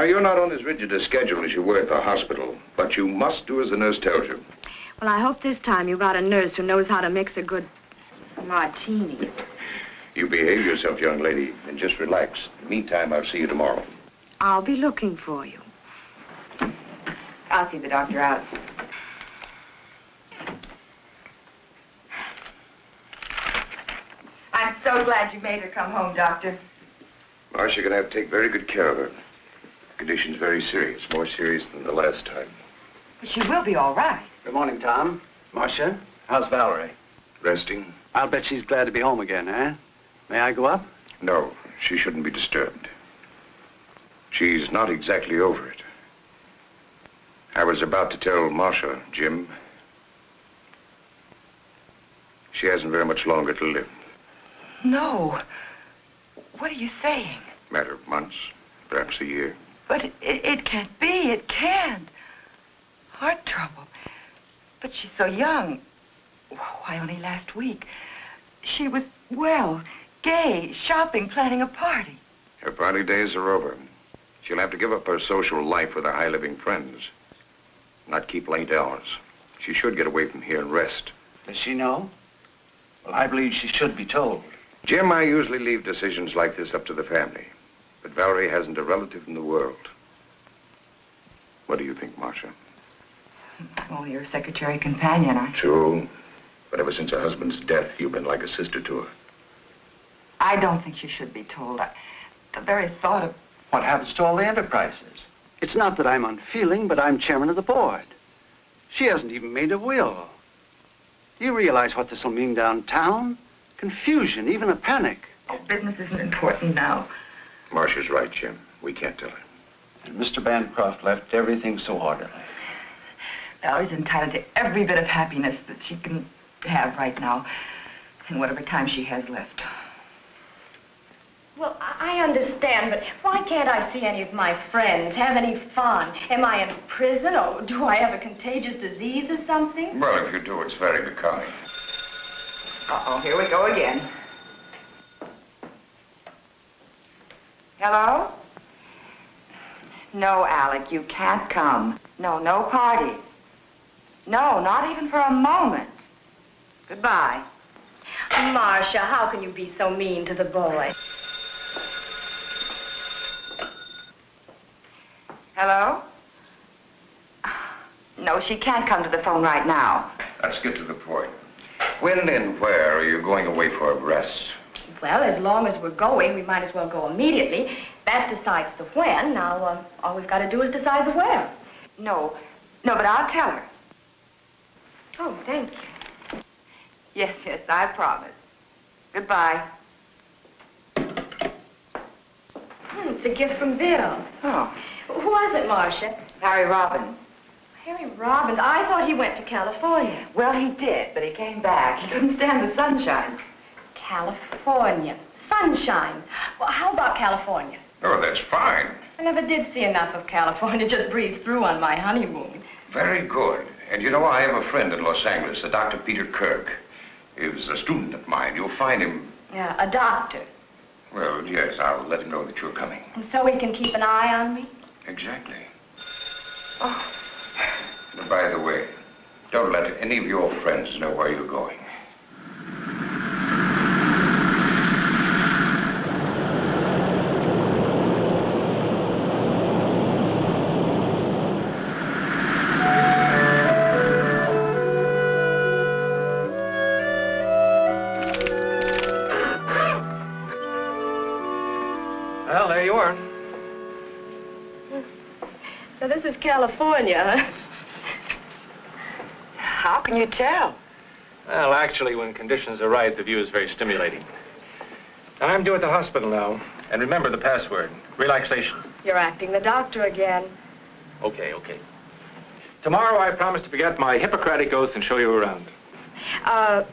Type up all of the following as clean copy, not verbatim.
Now, you're not on as rigid a schedule as you were at the hospital, but you must do as the nurse tells you. Well, I hope this time you got a nurse who knows how to mix a good martini. You behave yourself, young lady, and just relax. In the meantime, I'll see you tomorrow. I'll be looking for you. I'll see the doctor out. I'm so glad you made her come home, Doctor. Marcia, you're going to have to take very good care of her. The condition's very serious, more serious than the last time. She will be all right. Good morning, Tom. Marcia, how's Valerie? Resting? I'll bet she's glad to be home again, eh? May I go up? No, she shouldn't be disturbed. She's not exactly over it. I was about to tell Marcia, Jim, she hasn't very much longer to live. No. What are you saying? Matter of months, perhaps a year. But it can't be. It can't. Heart trouble. But she's so young. Why, only last week. She was well, gay, shopping, planning a party. Her party days are over. She'll have to give up her social life with her high-living friends. Not keep late hours. She should get away from here and rest. Does she know? Well, I believe she should be told. Jim, I usually leave decisions like this up to the family. But Valerie hasn't a relative in the world. What do you think, Marcia? I'm only her secretary companion. True. But ever since her husband's death, you've been like a sister to her. I don't think she should be told. The very thought of... What happens to all the enterprises? It's not that I'm unfeeling, but I'm chairman of the board. She hasn't even made a will. Do you realize what this will mean downtown? Confusion, even a panic. Oh, business isn't important now. Marcia's right, Jim. We can't tell her. And Mr. Bancroft left everything so orderly. Valerie's entitled to every bit of happiness that she can have right now in whatever time she has left. Well, I understand, but why can't I see any of my friends, have any fun? Am I in prison, or do I have a contagious disease or something? Well, if you do, it's very becoming. Uh-oh, here we go again. Hello? No, Alec, you can't come. No, no parties. No, not even for a moment. Goodbye. Marcia, how can you be so mean to the boy? Hello? No, she can't come to the phone right now. Let's get to the point. When and where are you going away for a rest? Well, as long as we're going, we might as well go immediately. That decides the when. Now, all we've got to do is decide the where. No, but I'll tell her. Oh, thank you. Yes, I promise. Goodbye. It's a gift from Bill. Oh, Who was it, Marcia? Harry Robbins. Harry Robbins. I thought he went to California. Well, he did, but he came back. He couldn't stand the sunshine. California. Sunshine. Well, how about California? Oh, that's fine. I never did see enough of California. Just breezed through on my honeymoon. Very good. And you know, I have a friend in Los Angeles, a Dr. Peter Kirk. He was a student of mine. You'll find him... Yeah, a doctor. Well, yes, I'll let him know that you're coming. So he can keep an eye on me? Exactly. Oh. And by the way, don't let any of your friends know where you're going. Well, there you are. So this is California, huh? How can you tell? Well, actually, when conditions are right, the view is very stimulating. I'm due at the hospital now. And remember the password, relaxation. You're acting the doctor again. Okay. Tomorrow, I promise to forget my Hippocratic oath and show you around.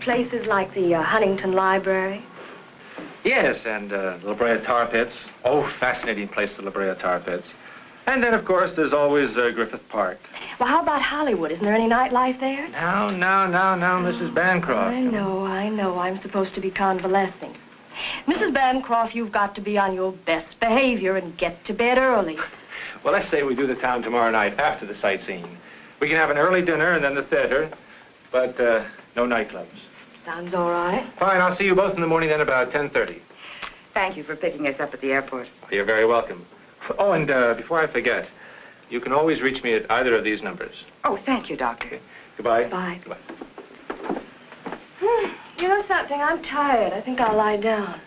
Places like the Huntington Library. Yes, and La Brea Tar Pits. Oh, fascinating place, the La Brea Tar Pits. And then, of course, there's always Griffith Park. Well, how about Hollywood? Isn't there any nightlife there? No, Mrs. Bancroft. I know. I'm supposed to be convalescing. Mrs. Bancroft, you've got to be on your best behavior and get to bed early. Well, let's say we do the town tomorrow night after the sightseeing. We can have an early dinner and then the theater, but no nightclubs. Sounds all right. Fine, I'll see you both in the morning then about 10:30. Thank you for picking us up at the airport. You're very welcome. Oh, and before I forget, you can always reach me at either of these numbers. Oh, thank you, Doctor. Okay. Goodbye. Bye. Goodbye. You know something? I'm tired. I think I'll lie down.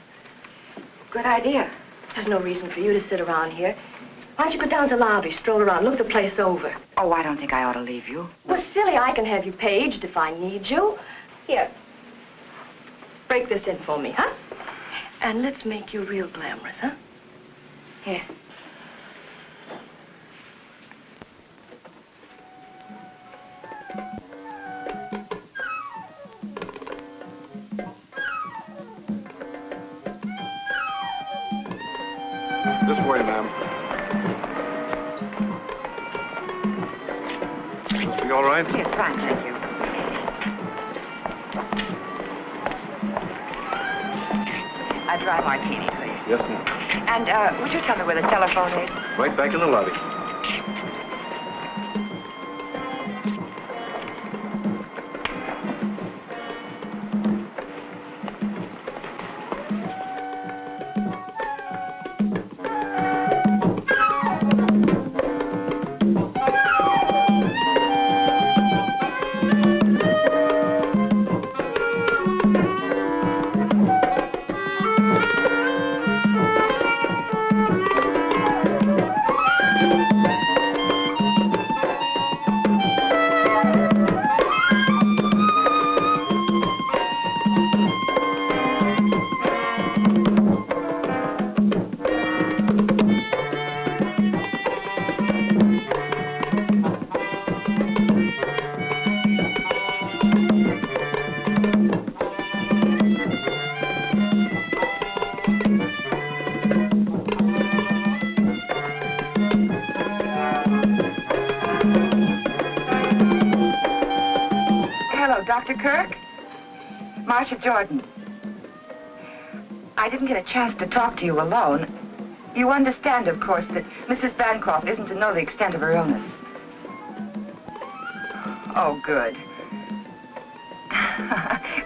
Good idea. There's no reason for you to sit around here. Why don't you go down to the lobby, stroll around, look the place over? Oh, I don't think I ought to leave you. Well, silly, I can have you paged if I need you. Here. Break this in for me, huh? And let's make you real glamorous, huh? Here. This way, ma'am. Must be all right? Yes, fine, thank you. A dry martini, please. Yes, ma'am. And would you tell me where the telephone is? Right back in the lobby. Dr. Kirk? Marcia Jordan. I didn't get a chance to talk to you alone. You understand, of course, that Mrs. Bancroft isn't to know the extent of her illness. Oh, good.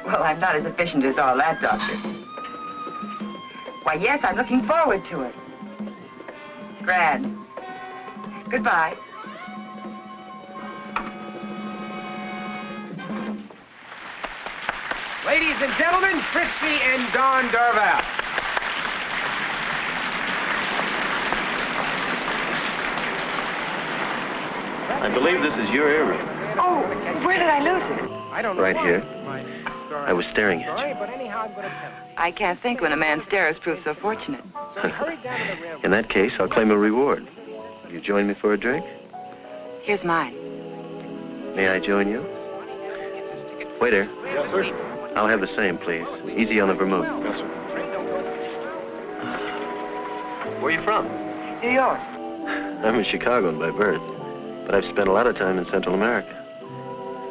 Well, I'm not as efficient as all that, Doctor. Why, yes, I'm looking forward to it. Grand. Goodbye. Ladies and gentlemen, Fritzi and Don Darvel. I believe this is your earring. Oh, where did I lose it? I don't know Right why. here. I was staring at Sorry, you. but anyhow, I'm going to tell you. I can't think when a man's stares prove so fortunate. So I hurried down to the railroad. In that case, I'll claim a reward. Will you join me for a drink? Here's mine. May I join you? Waiter, Yes, sir. I'll have the same, please. Easy on the vermouth. Yes, sir. Where are you from? New York. I'm a Chicagoan by birth, but I've spent a lot of time in Central America.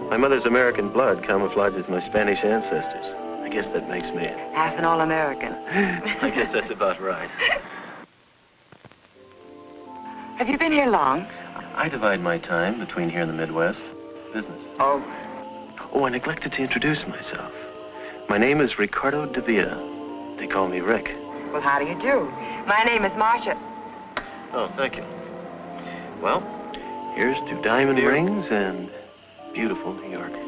My mother's American blood camouflages my Spanish ancestors. I guess that makes me... Half an all-American. I guess that's about right. Have you been here long? I divide my time between here and the Midwest. Business. Oh. Oh, I neglected to introduce myself. My name is Ricardo de Villa. They call me Rick. Well, how do you do? My name is Marcia. Oh, thank you. Well, here's to diamond rings and beautiful New Yorkers.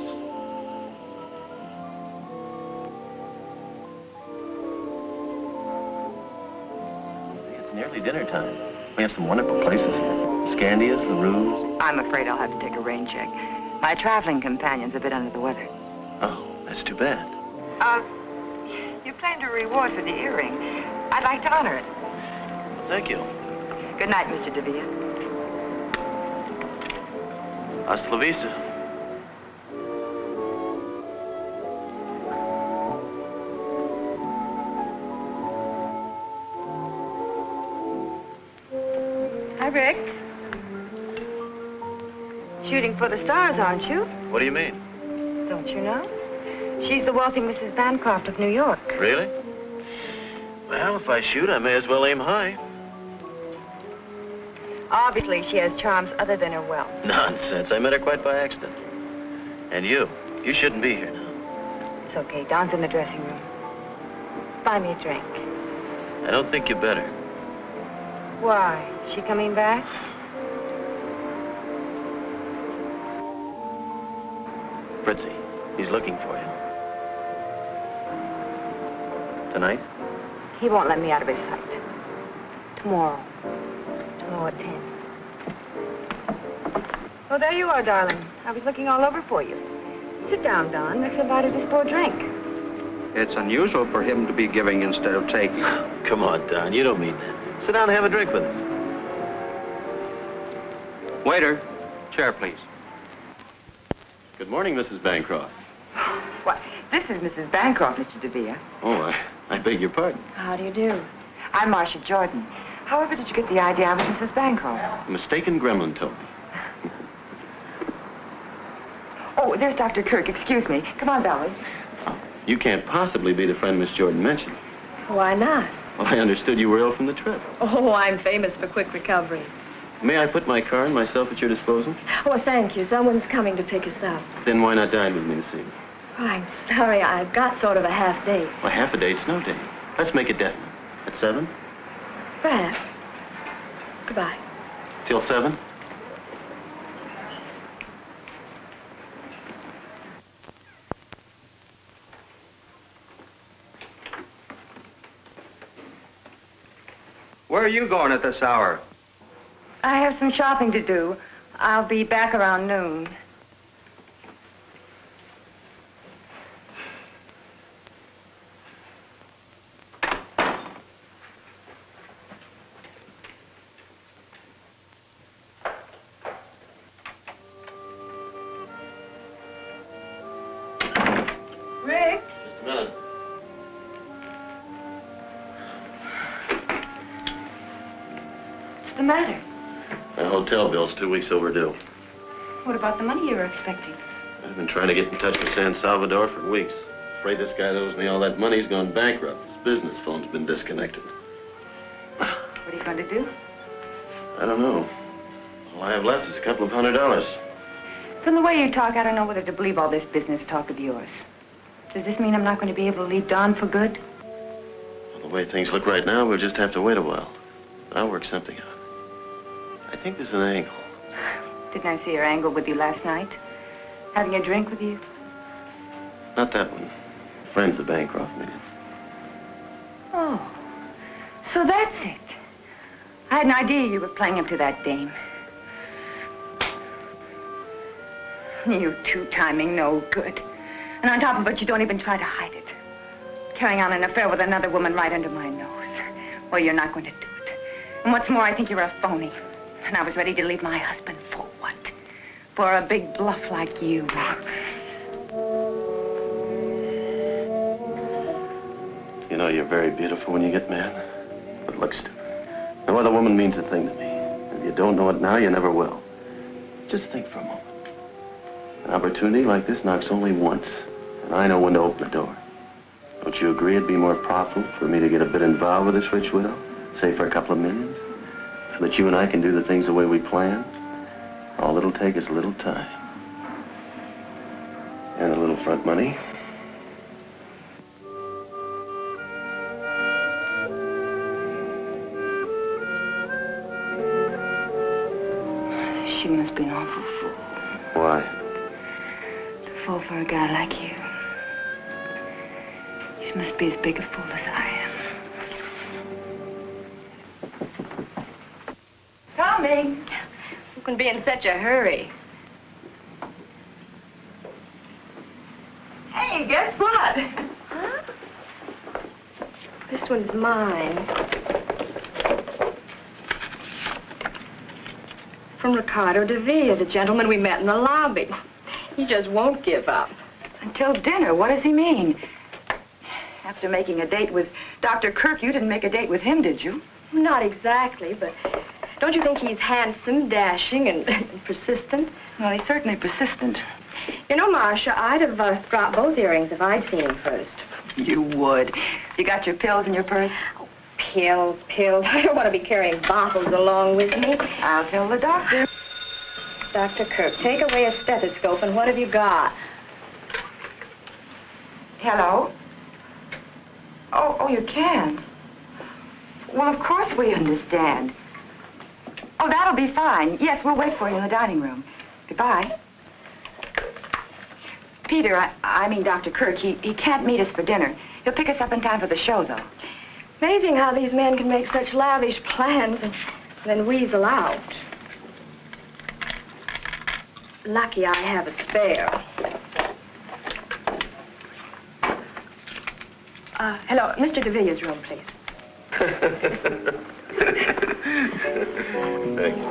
It's nearly dinner time. We have some wonderful places here. Scandia's, the Rooms. I'm afraid I'll have to take a rain check. My traveling companion's a bit under the weather. Oh, that's too bad. You claimed a reward for the earring. I'd like to honor it. Thank you. Good night, Mr. de Villa. Hasta la vista. Hi, Rick. Shooting for the stars, aren't you? What do you mean? Don't you know? She's the wealthy Mrs. Bancroft of New York. Really? Well, if I shoot, I may as well aim high. Obviously, she has charms other than her wealth. Nonsense. I met her quite by accident. And you shouldn't be here now. It's okay. Don's in the dressing room. Buy me a drink. I don't think you better. Why? Is she coming back? Fritzi, he's looking for you. Tonight? He won't let me out of his sight. Tomorrow. Tomorrow at 10. Oh, there you are, darling. I was looking all over for you. Sit down, Don. Max invited us for a drink. It's unusual for him to be giving instead of taking. Come on, Don. You don't mean that. Sit down and have a drink with us. Waiter, chair, please. Good morning, Mrs. Bancroft. What? This is Mrs. Bancroft, Mr. DeVere. Oh, I beg your pardon. How do you do? I'm Marcia Jordan. However did you get the idea I was Mrs. Bancroft? A mistaken gremlin told me. Oh, there's Dr. Kirk. Excuse me. Come on, Valerie. You can't possibly be the friend Miss Jordan mentioned. Why not? Well, I understood you were ill from the trip. Oh, I'm famous for quick recovery. May I put my car and myself at your disposal? Oh, thank you. Someone's coming to pick us up. Then why not dine with me this evening? Oh, I'm sorry. I've got sort of a half day. Well, half a date's no date. Let's make it definite. At 7? Perhaps. Goodbye. Till 7? Where are you going at this hour? I have some shopping to do. I'll be back around noon. Rick? Just a minute. What's the matter? My hotel bill's 2 weeks overdue. What about the money you were expecting? I've been trying to get in touch with San Salvador for weeks. Afraid this guy that owes me all that money. He's gone bankrupt. His business phone's been disconnected. What are you going to do? I don't know. All I have left is a couple of $100. From the way you talk, I don't know whether to believe all this business talk of yours. Does this mean I'm not going to be able to leave Don for good? Well, the way things look right now, we'll just have to wait a while. But I'll work something out. I think there's an angle. Didn't I see your angle with you last night? Having a drink with you? Not that one. Friends the Bancroft meeting. Oh, so that's it. I had an idea you were playing him to that dame. You two-timing no good. And on top of it, you don't even try to hide it. Carrying on an affair with another woman right under my nose. Well, you're not going to do it. And what's more, I think you're a phony. And I was ready to leave my husband for what? For a big bluff like you. You know, you're very beautiful when you get mad, but look stupid. No other woman means a thing to me. If you don't know it now, you never will. Just think for a moment. An opportunity like this knocks only once, and I know when to open the door. Don't you agree it'd be more profitable for me to get a bit involved with this rich widow, say for a couple of millions, so that you and I can do the things the way we plan? All it'll take is a little time. And a little front money. She must be an awful fool. Why? To fall for a guy like you. She must be as big a fool as I am. Coming. Who can be in such a hurry? Hey, guess what? Huh? This one's mine. From Ricardo DeVille, the gentleman we met in the lobby. He just won't give up. Until dinner. What does he mean? After making a date with Dr. Kirk, you didn't make a date with him, did you? Not exactly, but don't you think he's handsome, dashing, and persistent? Well, he's certainly persistent. You know, Marcia, I'd have dropped both earrings if I'd seen him first. You would. You got your pills in your purse? Oh, pills. I don't want to be carrying bottles along with me. I'll tell the doctor. Dr. Kirk, take away a stethoscope, and what have you got? Hello? Oh, you can't. Well, of course we understand. Oh, that'll be fine. Yes, we'll wait for you in the dining room. Goodbye. Peter, I mean Dr. Kirk, he can't meet us for dinner. He'll pick us up in time for the show, though. Amazing how these men can make such lavish plans and then weasel out. Lucky I have a spare. Hello, Mr. DeVilla's room, please. Thank you.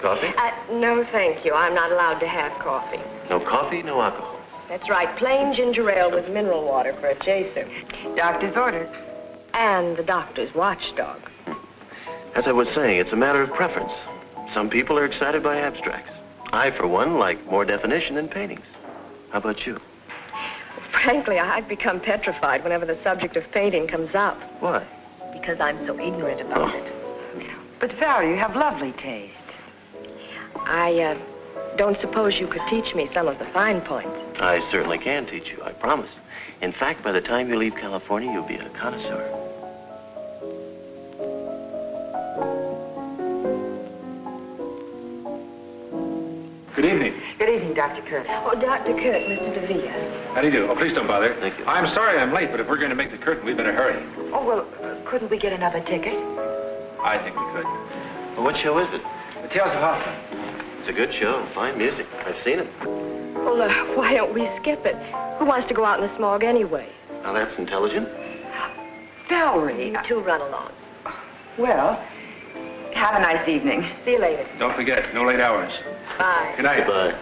Coffee? No, thank you. I'm not allowed to have coffee. No coffee, no alcohol. That's right, plain ginger ale with mineral water for a chaser. Doctor's order. And the doctor's watchdog. As I was saying, it's a matter of preference. Some people are excited by abstracts. I, for one, like more definition in paintings. How about you? Frankly, I've become petrified whenever the subject of painting comes up. Why? Because I'm so ignorant about it. But, Valerie, you have lovely taste. I don't suppose you could teach me some of the fine points. I certainly can teach you, I promise. In fact, by the time you leave California, you'll be a connoisseur. Good evening. Good evening, Dr. Kirk. Oh, Dr. Kirk, Mr. DeVilla. How do you do? Oh, please don't bother. Thank you. I'm sorry I'm late, but if we're going to make the curtain, we better hurry. Oh, well, couldn't we get another ticket? I think we could. Well, what show is it? The Tales of Hoffman. It's a good show. Fine music. I've seen it. Well, why don't we skip it? Who wants to go out in the smog anyway? Now, that's intelligent. Valerie. You two run along. Well, have a nice evening. See you later. Don't forget, no late hours. Bye. Good night. Goodbye.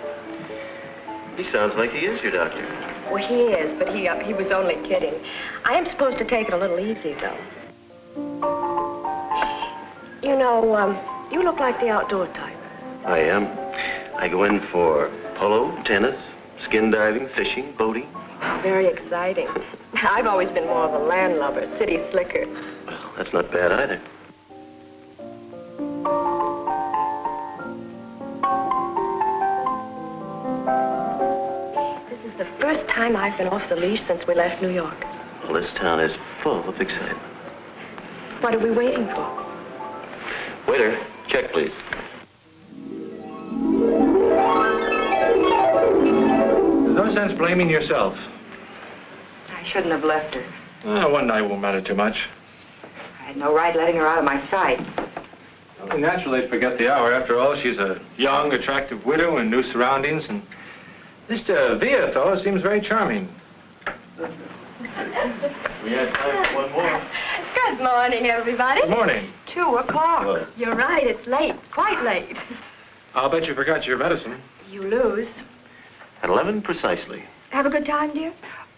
He sounds like he is your doctor. Well, he is, but he was only kidding. I am supposed to take it a little easy, though. You know, you look like the outdoor type. I am. I go in for polo, tennis, skin diving, fishing, boating. Very exciting. I've always been more of a landlubber, city slicker. Well, that's not bad either. This is the first time I've been off the leash since we left New York. Well, this town is full of excitement. What are we waiting for? Waiter, check, please. There's no sense blaming yourself. I shouldn't have left her. One night won't matter too much. I had no right letting her out of my sight. Well, naturally, they'd forget the hour. After all, she's a young, attractive widow in new surroundings, and Mr. Villa fellow seems very charming. We had time for one more. Good morning, everybody. Good morning. 2 o'clock. Well, You're right, it's late, quite late. I'll bet you forgot your medicine. You lose. at 11 precisely. Have a good time, dear?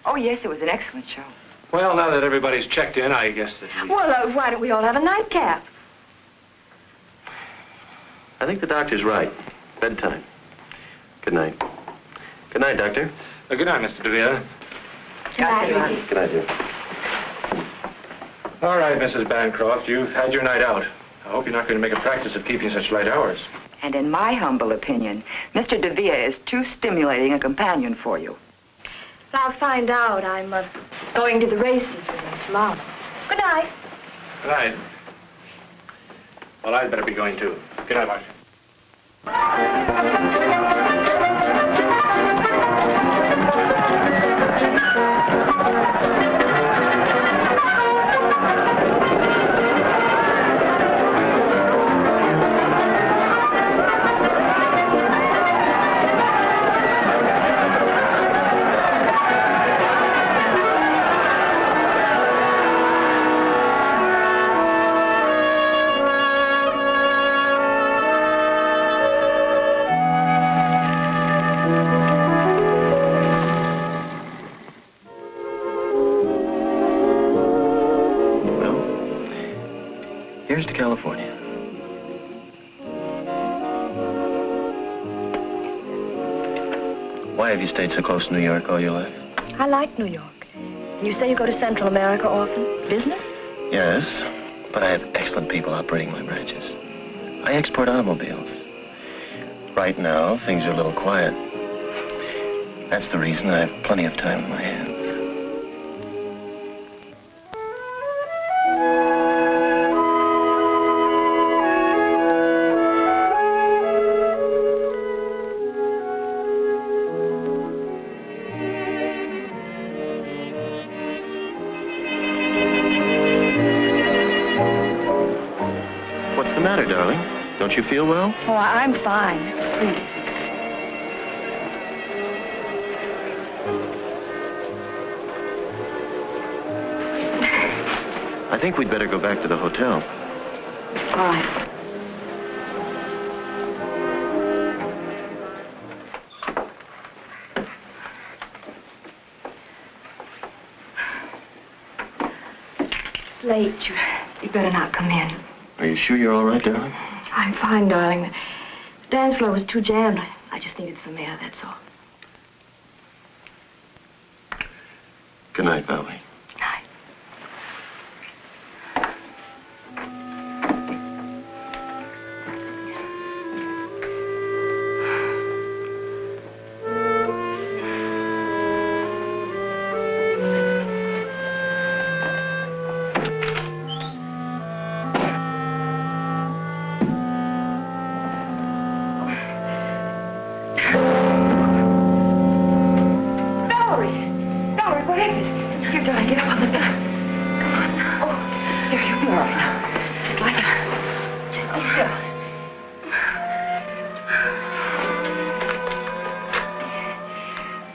Oh, yes, it was an excellent show. Well, now that everybody's checked in, I guess that we... Well, why don't we all have a nightcap? I think the doctor's right. Bedtime. Good night. Good night, Doctor. Good night, Mr. DeVille. Good night, Ricky. Good night, dear. All right, Mrs. Bancroft, you've had your night out. I hope you're not going to make a practice of keeping such late hours. And in my humble opinion, Mr. DeVille is too stimulating a companion for you. I'll find out. I'm going to the races with him tomorrow. Good night. Good night. Well, I'd better be going, too. Good night, Marcia. Here's to California. Why have you stayed so close to New York all your life? I like New York. You say you go to Central America often? Business? Yes. But I have excellent people operating my branches. I export automobiles. Right now, things are a little quiet. That's the reason I have plenty of time in my hands. What's the matter, darling? Don't you feel well? Oh, I'm fine. Please. I think we'd better go back to the hotel. All right. It's late. You better not come in. Are you sure you're all right, darling? I'm fine, darling. The dance floor was too jammed. I just needed some air, that's all. Good night, Valerie. Night.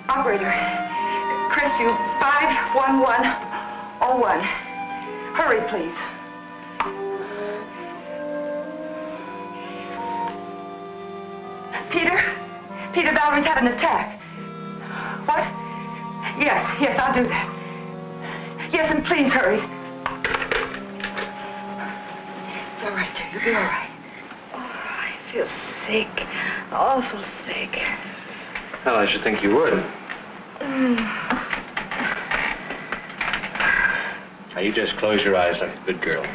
Operator, Crestview 51101. Hurry, please. Peter, Valerie's had an attack. What? Yes, I'll do that. Yes, and please hurry. It's all right, dear. You'll be all right. Oh, I feel sick. Awful sick. Well, I should think you would. Now, you just close your eyes like a good girl.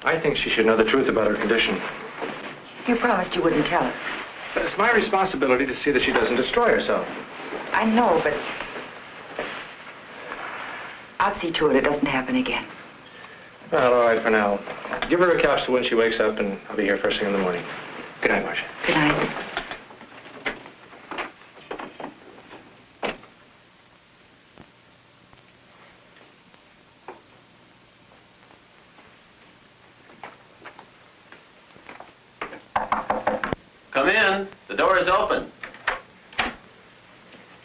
I think she should know the truth about her condition. You promised you wouldn't tell her. But it's my responsibility to see that she doesn't destroy herself. I know, but I'll see to it doesn't happen again. Well, all right for now. Give her a capsule when she wakes up, and I'll be here first thing in the morning. Good night, Marcia. Good night. Come in. The door is open.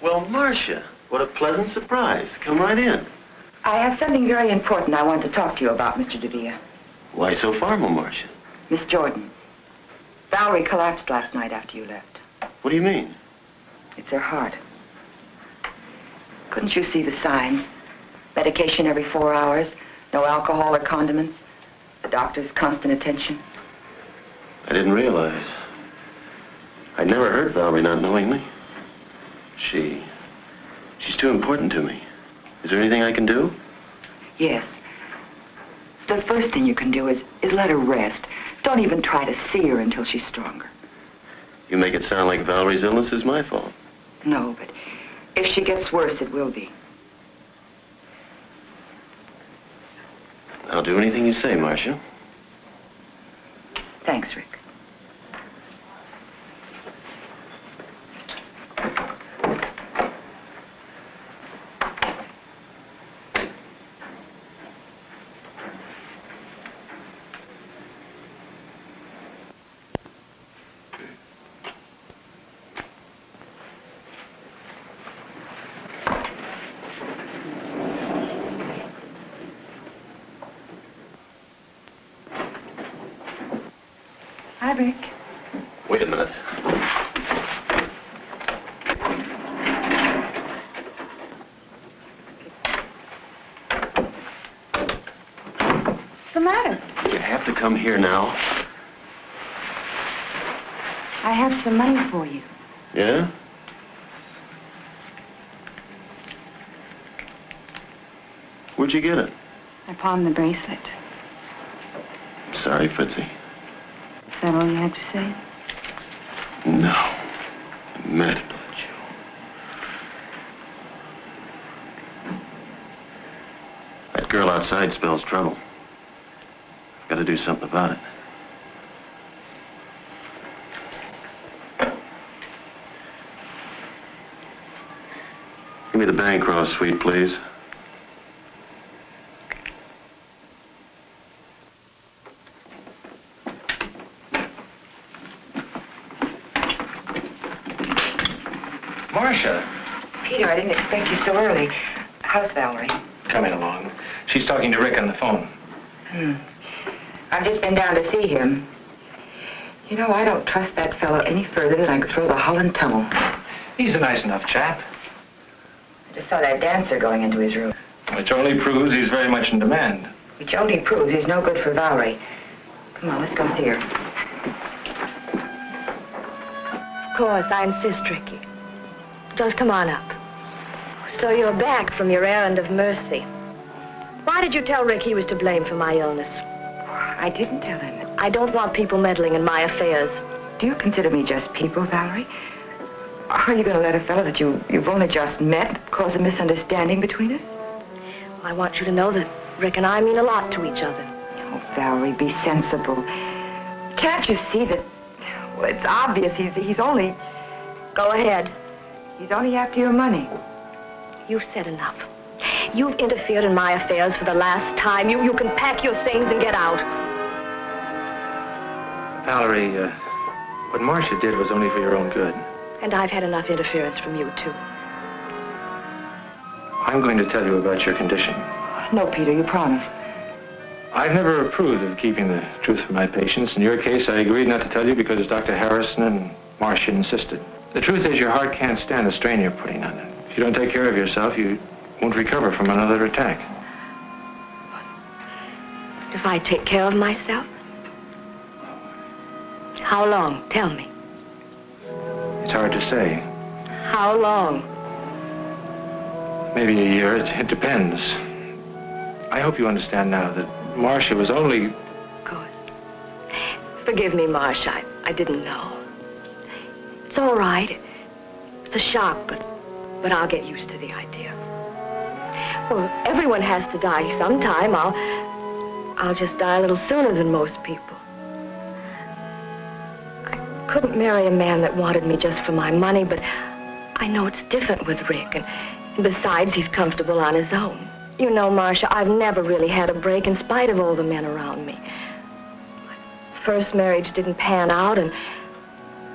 Well, Marcia, what a pleasant surprise. Come right in. I have something very important I want to talk to you about, Mr. DeVere. Why so formal, Marcia? Miss Jordan, Valerie collapsed last night after you left. What do you mean? It's her heart. Couldn't you see the signs? Medication every 4 hours, no alcohol or condiments, the doctor's constant attention. I didn't realize. I never heard Valerie not knowing me. She's too important to me. Is there anything I can do? Yes. The first thing you can do is let her rest. Don't even try to see her until she's stronger. You make it sound like Valerie's illness is my fault. No, but if she gets worse, it will be. I'll do anything you say, Marcia. Thanks, Rick. Hi, Rick. Wait a minute. What's the matter? Your have to come here now? I have some money for you. Yeah? Where'd you get it? I pawned the bracelet. Sorry, Fritzi. Is that all you have to say? No. I'm mad about you. That girl outside spells trouble. I've got to do something about it. Give me the Bancroft suite, please. Marcia. Peter, I didn't expect you so early. How's Valerie? Coming along. She's talking to Rick on the phone. I've just been down to see him. You know, I don't trust that fellow any further than I could throw the Holland Tunnel. He's a nice enough chap, I just saw that dancer going into his room. which only proves he's very much in demand. Which only proves he's no good for Valerie. Come on, let's go see her. Of course, I insist, Ricky. Just come on up. So you're back from your errand of mercy. Why did you tell Rick he was to blame for my illness? I didn't tell him. I don't want people meddling in my affairs. Do you consider me just people, Valerie? Are you going to let a fellow that you've only just met cause a misunderstanding between us? I want you to know that Rick and I mean a lot to each other. Oh, Valerie, be sensible. Can't you see that... Well, it's obvious he's only... Go ahead. He's only after your money. You've said enough. You've interfered in my affairs for the last time. You can pack your things and get out. Valerie, what Marcia did was only for your own good. And I've had enough interference from you, too. I'm going to tell you about your condition. No, Peter, you promised. I've never approved of keeping the truth from my patients. In your case, I agreed not to tell you because Dr. Harrison and Marcia insisted. The truth is your heart can't stand the strain you're putting on it. If you don't take care of yourself, you won't recover from another attack. If I take care of myself? How long? Tell me. It's hard to say. How long? Maybe a year. It depends. I hope you understand now that Marcia was only... Of course. Forgive me, Marcia. I didn't know. It's all right. It's a shock, but I'll get used to the idea. Well, everyone has to die sometime. I'll just die a little sooner than most people. I couldn't marry a man that wanted me just for my money, but I know it's different with Rick, and besides, he's comfortable on his own. You know, Marcia, I've never really had a break in spite of all the men around me. My first marriage didn't pan out, and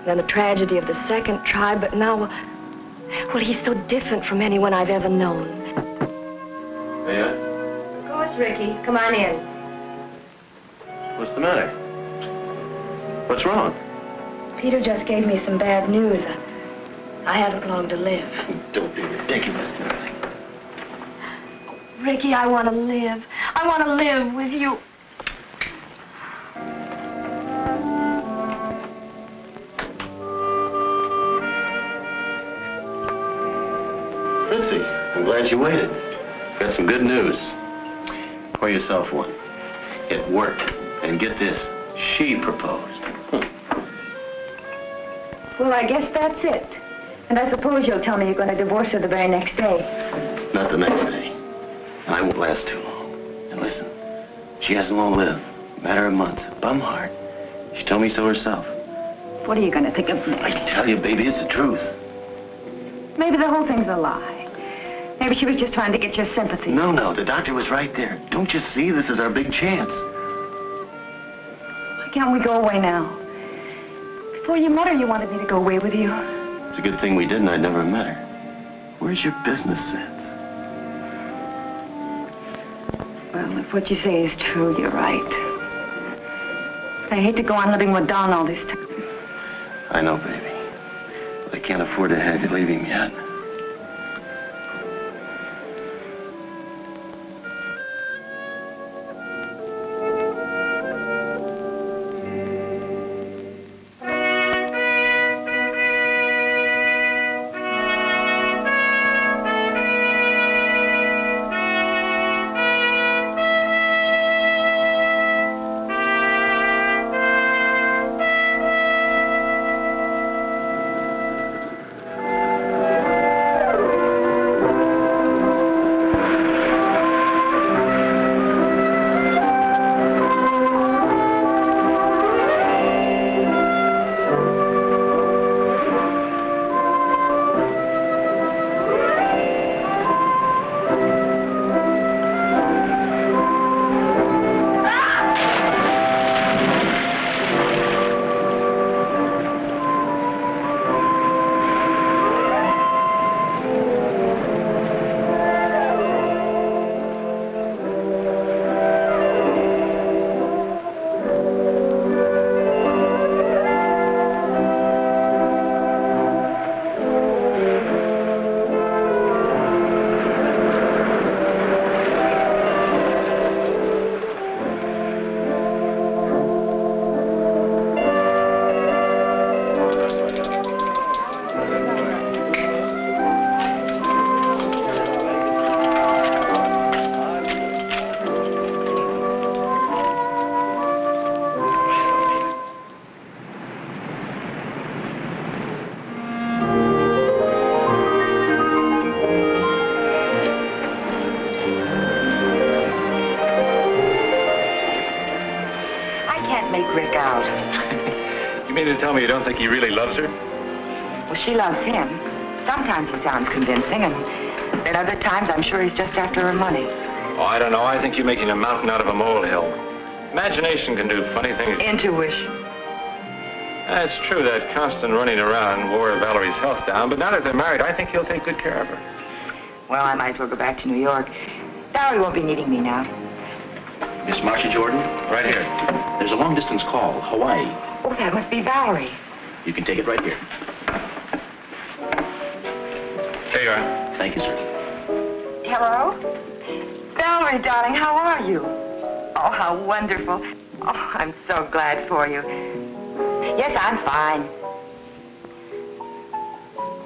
then the tragedy of the second tried, but now, well, he's so different from anyone I've ever known. Yeah? Of course, Ricky. Come on in. What's the matter? What's wrong? Peter just gave me some bad news. I haven't long to live. Don't be ridiculous, darling. Ricky, I want to live. I want to live with you. Fritzi, I'm glad you waited. Got some good news. Pour yourself one. It worked. And get this, she proposed. Well, I guess that's it. And I suppose you'll tell me you're going to divorce her the very next day. Not the next day. And I won't last too long. And listen, she hasn't long lived. Matter of months. Bum heart. She told me so herself. What are you going to think of I next? tell you, baby, it's the truth. Maybe the whole thing's a lie. Maybe she was just trying to get your sympathy. No, the doctor was right there. Don't you see? This is our big chance. Why can't we go away now? Before you met her, you wanted me to go away with you. It's a good thing we didn't. I'd never met her. Where's your business sense? Well, if what you say is true, you're right. I hate to go on living with Don all this time. I know, baby. But I can't afford to have you leave him yet. about? You mean to tell me you don't think he really loves her? Well, she loves him. Sometimes he sounds convincing, and at other times I'm sure he's just after her money. Oh, I don't know. I think you're making a mountain out of a molehill. Imagination can do funny things. Intuition. It's true that constant running around wore Valerie's health down, but now that they're married, I think he'll take good care of her. Well, I might as well go back to New York. Valerie won't be needing me now. Miss Marcia Jordan? Right here. There's a long-distance call, Hawaii. Oh, that must be Valerie. You can take it right here. Here you are. Thank you, sir. Hello? Valerie, darling, how are you? Oh, how wonderful. Oh, I'm so glad for you. Yes, I'm fine.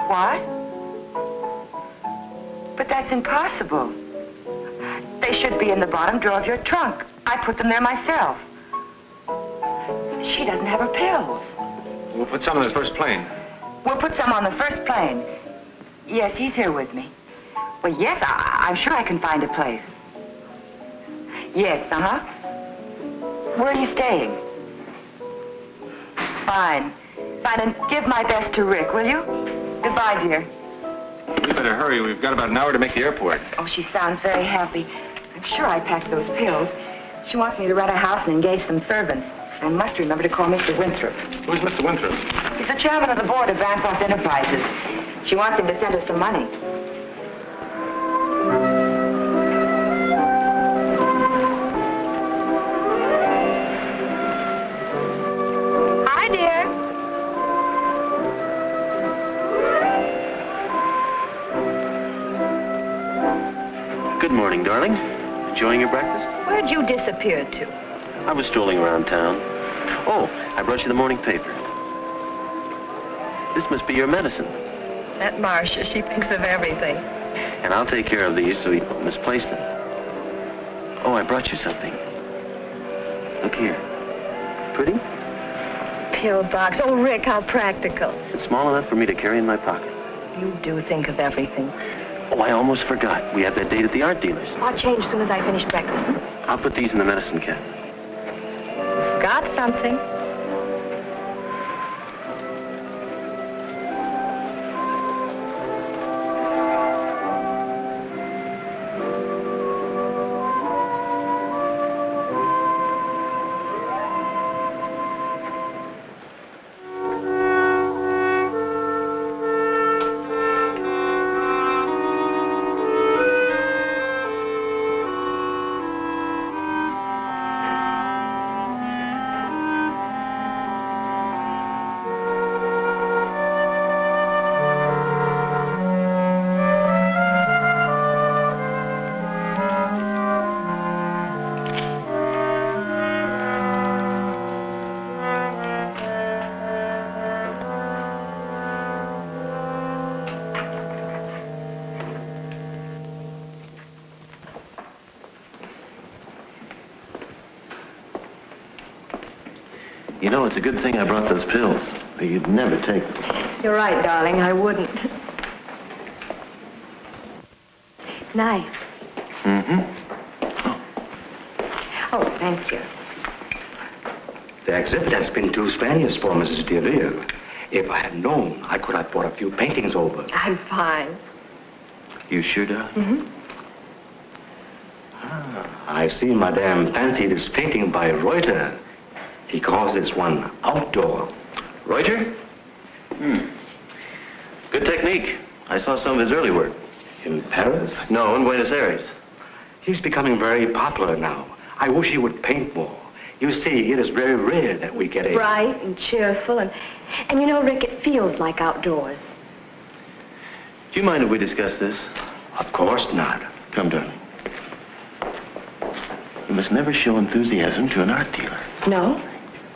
What? But that's impossible. They should be in the bottom drawer of your trunk. I put them there myself. She doesn't have her pills. We'll put some on the first plane. We'll put some on the first plane. Yes, he's here with me. Well, yes, I'm sure I can find a place. Yes, uh-huh. Where are you staying? Fine. Fine, and give my best to Rick, will you? Goodbye, dear. We better hurry. We've got about an hour to make the airport. Oh, she sounds very happy. I'm sure I packed those pills. She wants me to rent a house and engage some servants. I must remember to call Mr. Winthrop. Who's Mr. Winthrop? He's the chairman of the board of Bancroft Enterprises. She wants him to send her some money. Hi, dear. Good morning, darling. Enjoying your breakfast? Where'd you disappear to? I was strolling around town. Oh, I brought you the morning paper. This must be your medicine. That Marcia, she thinks of everything. And I'll take care of these so you don't misplace them. Oh, I brought you something. Look here. Pretty? Pill box. Oh, Rick, how practical. It's small enough for me to carry in my pocket. You do think of everything. Oh, I almost forgot. We have that date at the art dealer's. I'll change as soon as I finish breakfast. I'll put these in the medicine cabinet. Got something. You know, it's a good thing I brought those pills. Or you'd never take them. You're right, darling. I wouldn't. Nice. Mm-hmm. Oh, thank you. The exhibit has been too strenuous for Mrs. Darvel. If I had known, I could have brought a few paintings over. I'm fine. You sure, darling? Mm-hmm. I see Madame fancied this painting by Reuter. He calls this one outdoor. Reuter? Good technique. I saw some of his early work. In Paris? No, in Buenos Aires. He's becoming very popular now. I wish he would paint more. You see, it is very rare that we get a... Bright and cheerful, and you know, Rick, it feels like outdoors. Do you mind if we discuss this? Of course not. Come, darling. You must never show enthusiasm to an art dealer. No?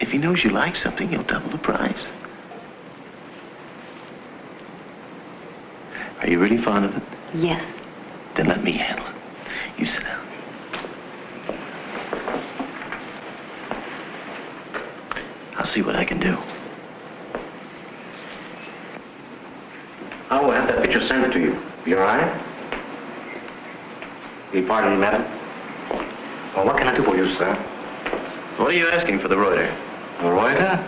If he knows you like something, he'll double the price. Are you really fond of it? Yes. Then let me handle it. You sit down. I'll see what I can do. I will have that picture sent to you. You all right? Will you pardon me, madam? Well, what can I do for you, sir? What are you asking for the Reuter? Reuter?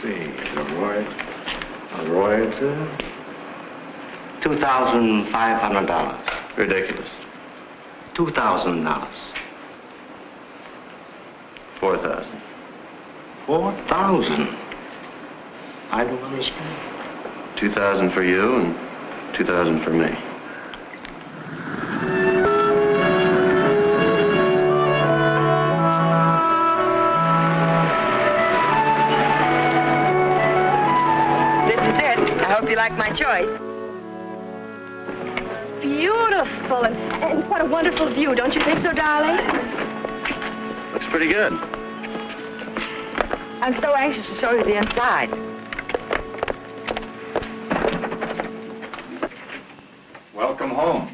See, Reuter. $2,500. Ridiculous. $2,000. 4,000. 4,000. I don't understand. 2,000 for you and 2,000 for me. This is it. I hope you like my choice. Beautiful, and what a wonderful view, don't you think so, darling? Looks pretty good. I'm so anxious to show you the inside. Welcome home.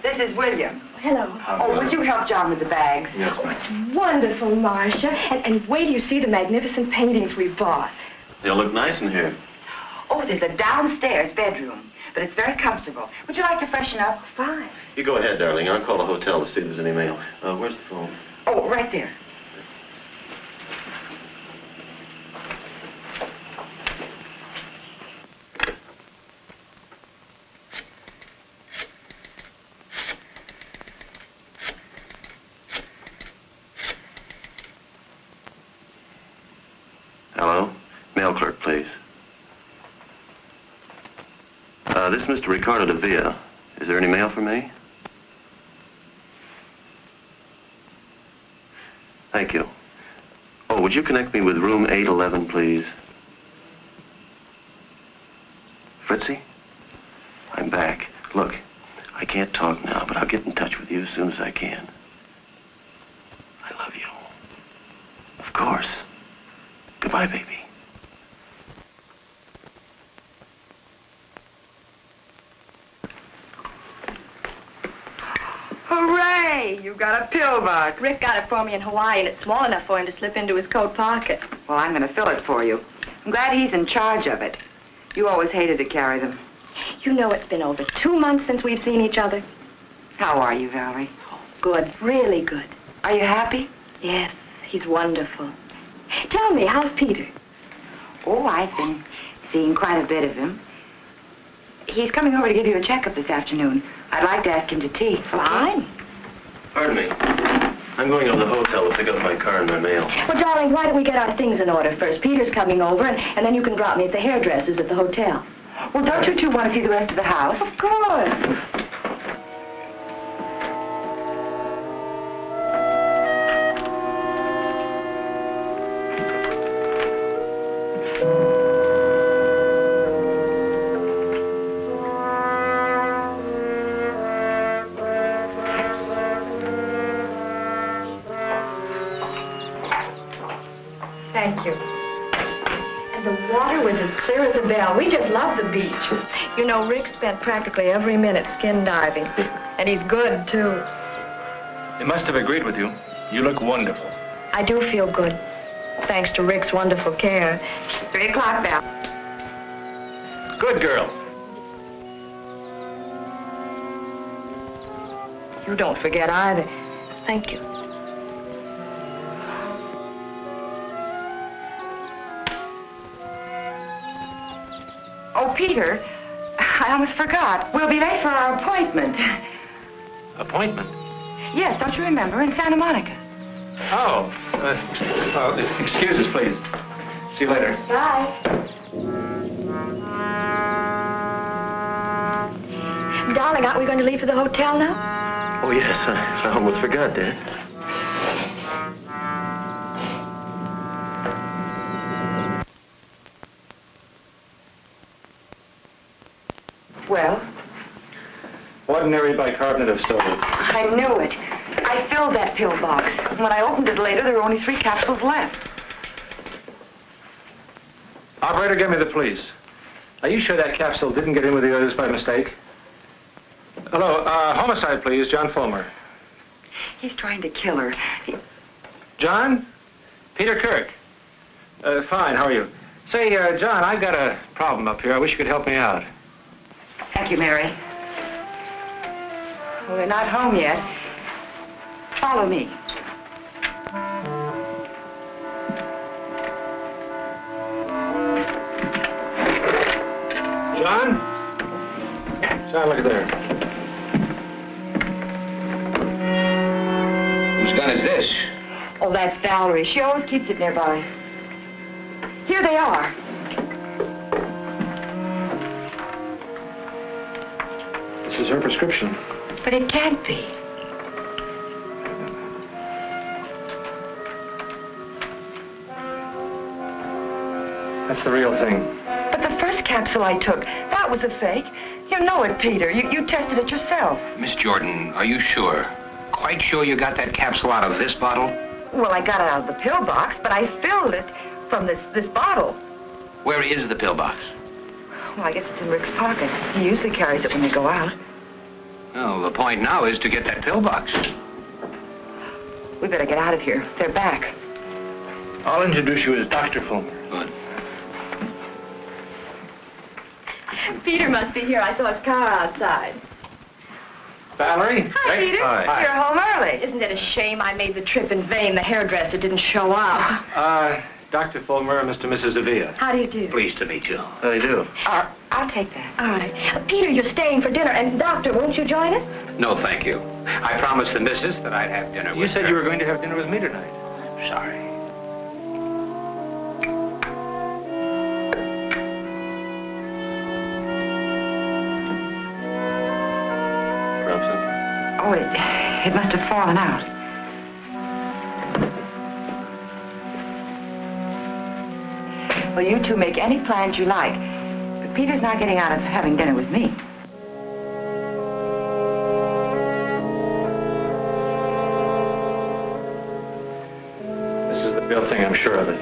This is William. Hello. Oh, would you help John with the bags? Yes, Oh, it's wonderful, Marcia. And wait till you see the magnificent paintings we bought. They'll look nice in here. Oh, there's a downstairs bedroom, but it's very comfortable. Would you like to freshen up? Fine. You go ahead, darling. I'll call the hotel to see if there's any mail. Where's the phone? Oh, right there. Hello? Mail clerk, please. This is Mr. Ricardo de Villa. Is there any mail for me? Thank you. Oh, would you connect me with room 811, please? Fritzi? I'm back. Look, I can't talk now, but I'll get in touch with you as soon as I can. I love you. Of course. Goodbye, baby. Hooray! You got a pill box. Rick got it for me in Hawaii, and it's small enough for him to slip into his coat pocket. Well, I'm going to fill it for you. I'm glad he's in charge of it. You always hated to carry them. You know it's been over 2 months since we've seen each other. How are you, Valerie? Good, really good. Are you happy? Yes, he's wonderful. Tell me, how's Peter? Oh, I've been seeing quite a bit of him. He's coming over to give you a checkup this afternoon. I'd like to ask him to tea. Fine. Pardon me. I'm going to the hotel to pick up my car and my mail. Well, darling, why don't we get our things in order first? Peter's coming over, and then you can drop me at the hairdresser's at the hotel. Well, don't you two want to see the rest of the house? Of course. Thank you. And the water was as clear as a bell. We just love the beach. You know, Rick spent practically every minute skin diving. And he's good, too. They must have agreed with you. You look wonderful. I do feel good, thanks to Rick's wonderful care. 3 o'clock, Val. Good girl. You don't forget either. Thank you. Oh, Peter, I almost forgot. We'll be late for our appointment. Appointment? Yes, don't you remember? In Santa Monica. Oh, excuse us, please. See you later. Bye. Darling, aren't we going to leave for the hotel now? Oh, yes. I almost forgot, Dad. Well, Ordinary bicarbonate of soda. I knew it. I filled that pill box. When I opened it later, there were only 3 capsules left. Operator, give me the police. Are you sure that capsule didn't get in with the others by mistake? Hello, homicide, please, John Fulmer. He's trying to kill her. John? Peter Kirk. Fine, how are you? Say, John, I've got a problem up here. I wish you could help me out. Thank you, Mary. Well, they're not home yet. Follow me. John? John, look at there. Whose gun is this? Oh, that's Valerie. She always keeps it nearby. Here they are. This is her prescription. But it can't be. That's the real thing. But the first capsule I took, that was a fake. You know it, Peter. You tested it yourself. Miss Jordan, are you sure? Quite sure you got that capsule out of this bottle? Well, I got it out of the pill box, but I filled it from this bottle. Where is the pill box? Well, I guess it's in Rick's pocket. He usually carries it when they go out. Well, the point now is to get that pill box. We better get out of here. They're back. I'll introduce you as Dr. Fulmer. Good. Peter must be here. I saw his car outside. Valerie? Hi, Peter. Hi. You're home early. Isn't it a shame I made the trip in vain? The hairdresser didn't show up. Dr. Fulmer and Mr. and Mrs. Avila. How do you do? Pleased to meet you. How do you do? I'll take that. All right. Peter, you're staying for dinner. And, Doctor, won't you join us? No, thank you. I promised the missus that I'd have dinner You with said her. you were going to have dinner with me tonight. Sorry. Grab some? Oh, it must have fallen out. Well, you two make any plans you like. But Peter's not getting out of having dinner with me. This is the real thing, I'm sure of it.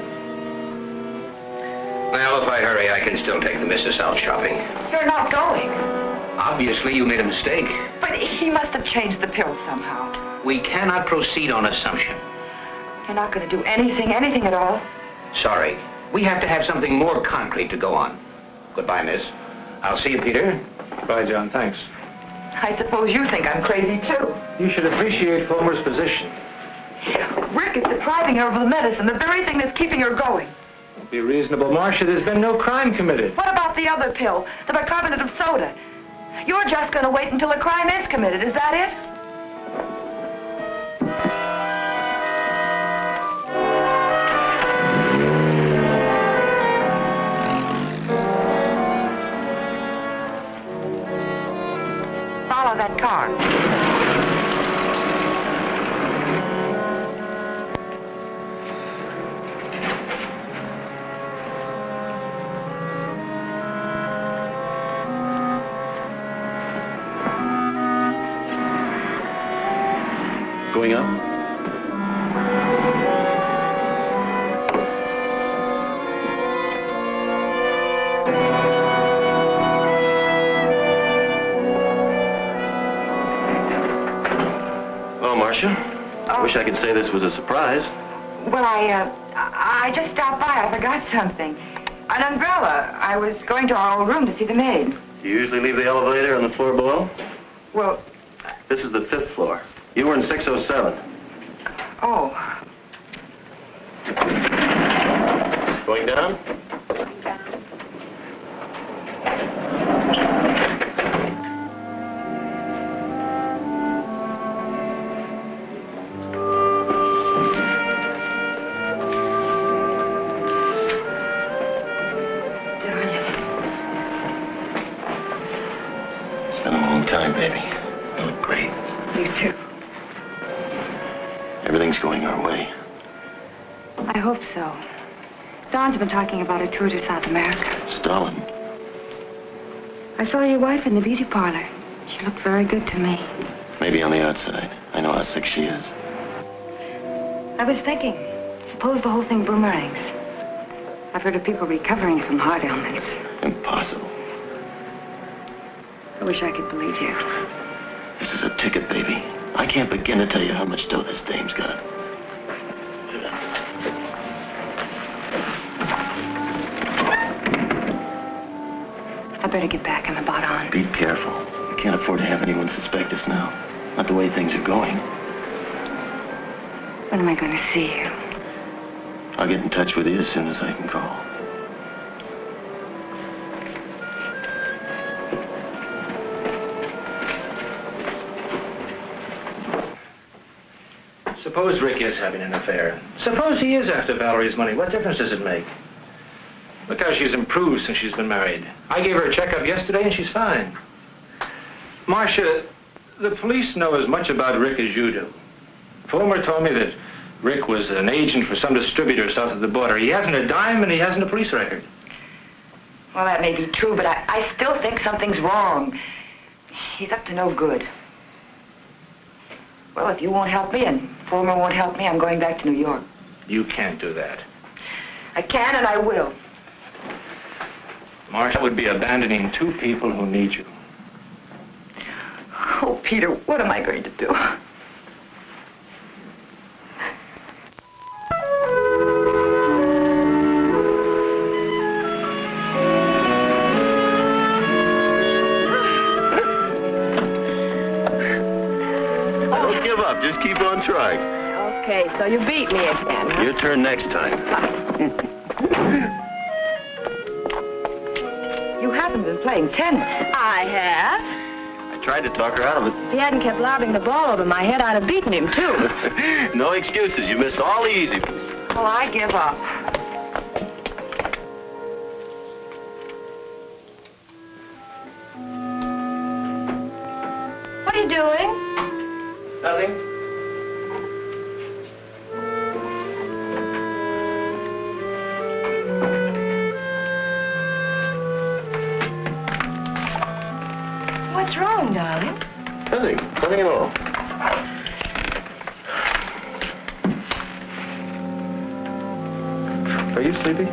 Well, if I hurry, I can still take the missus out shopping. You're not going. Obviously, you made a mistake. But he must have changed the pill somehow. We cannot proceed on assumption. You're not going to do anything at all. Sorry. We have to have something more concrete to go on. Goodbye, miss. I'll see you, Peter. Bye, John. Thanks. I suppose you think I'm crazy, too. You should appreciate Fulmer's position. Rick is depriving her of the medicine, the very thing that's keeping her going. Be reasonable, Marcia. There's been no crime committed. What about the other pill, the bicarbonate of soda? You're just going to wait until a crime is committed, is that it? Follow that car. Going up? Well, Marcia, I wish I could say this was a surprise. Well, I just stopped by. I forgot something. An umbrella. I was going to our old room to see the maid. Do you usually leave the elevator on the floor below? Well, This is the 5th floor. You were in 607. oh. Going down? It's been a long time, baby. You look great. You too. Everything's going our way. I hope so. Don's been talking about a tour to South America. Stalin. I saw your wife in the beauty parlor. She looked very good to me. Maybe on the outside. I know how sick she is. I was thinking, suppose the whole thing boomerangs. I've heard of people recovering from heart ailments. Impossible. I wish I could believe you. This is a ticket, baby. I can't begin to tell you how much dough this dame's got. I better get back. I'm about on. Be careful. We can't afford to have anyone suspect us now. Not the way things are going. When am I going to see you? I'll get in touch with you as soon as I can call. Suppose Rick is having an affair. Suppose he is after Valerie's money. What difference does it make? Look how she's improved since she's been married. I gave her a checkup yesterday and she's fine. Marcia, the police know as much about Rick as you do. Fulmer told me that Rick was an agent for some distributor south of the border. He hasn't a dime and he hasn't a police record. Well, that may be true, but I still think something's wrong. He's up to no good. Well, if you won't help me and Fulmer won't help me, I'm going back to New York. You can't do that. I can and I will. Marcia would be abandoning two people who need you. Oh, Peter, what am I going to do? Don't give up. Just keep on trying. Okay, so you beat me again, huh? Your turn next time. You haven't been playing tennis. I have. I tried to talk her out of it. If he hadn't kept lobbing the ball over my head, I'd have beaten him, too. No excuses. You missed all the easy ones. Well, I give up. What are you doing? Nothing. What's wrong, darling? Nothing. Nothing at all. Are you sleepy?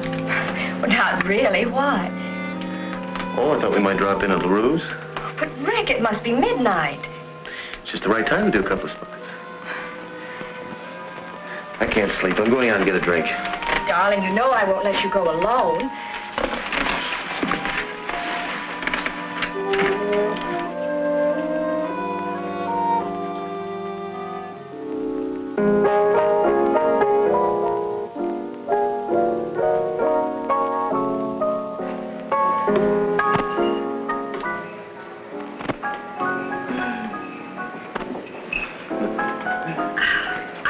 Well, not really. Why? Oh, I thought we might drop in at LaRue's. But, Rick, it must be midnight. It's just the right time to do a couple of spots. I can't sleep. I'm going out and get a drink. Darling, you know I won't let you go alone.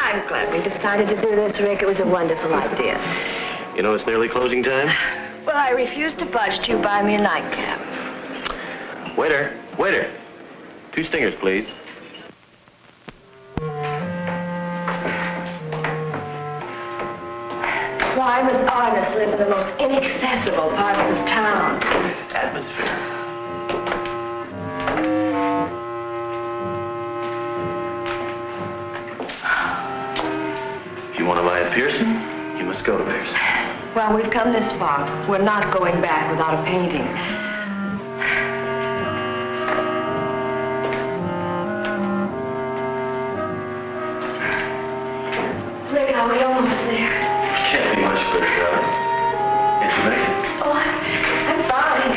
I'm glad we decided to do this, Rick. It was a wonderful idea. You know, it's nearly closing time. Well, I refuse to budge till you buy me a nightcap. Waiter, waiter. 2 stingers, please. Private artists live in the most inaccessible parts of town. Atmosphere. If you want to buy a piercing, you must go to Pearson. Well, we've come this far. We're not going back without a painting. Rick, are we almost there? Can't be much quicker, darling. Can't you make it? Oh, I'm fine.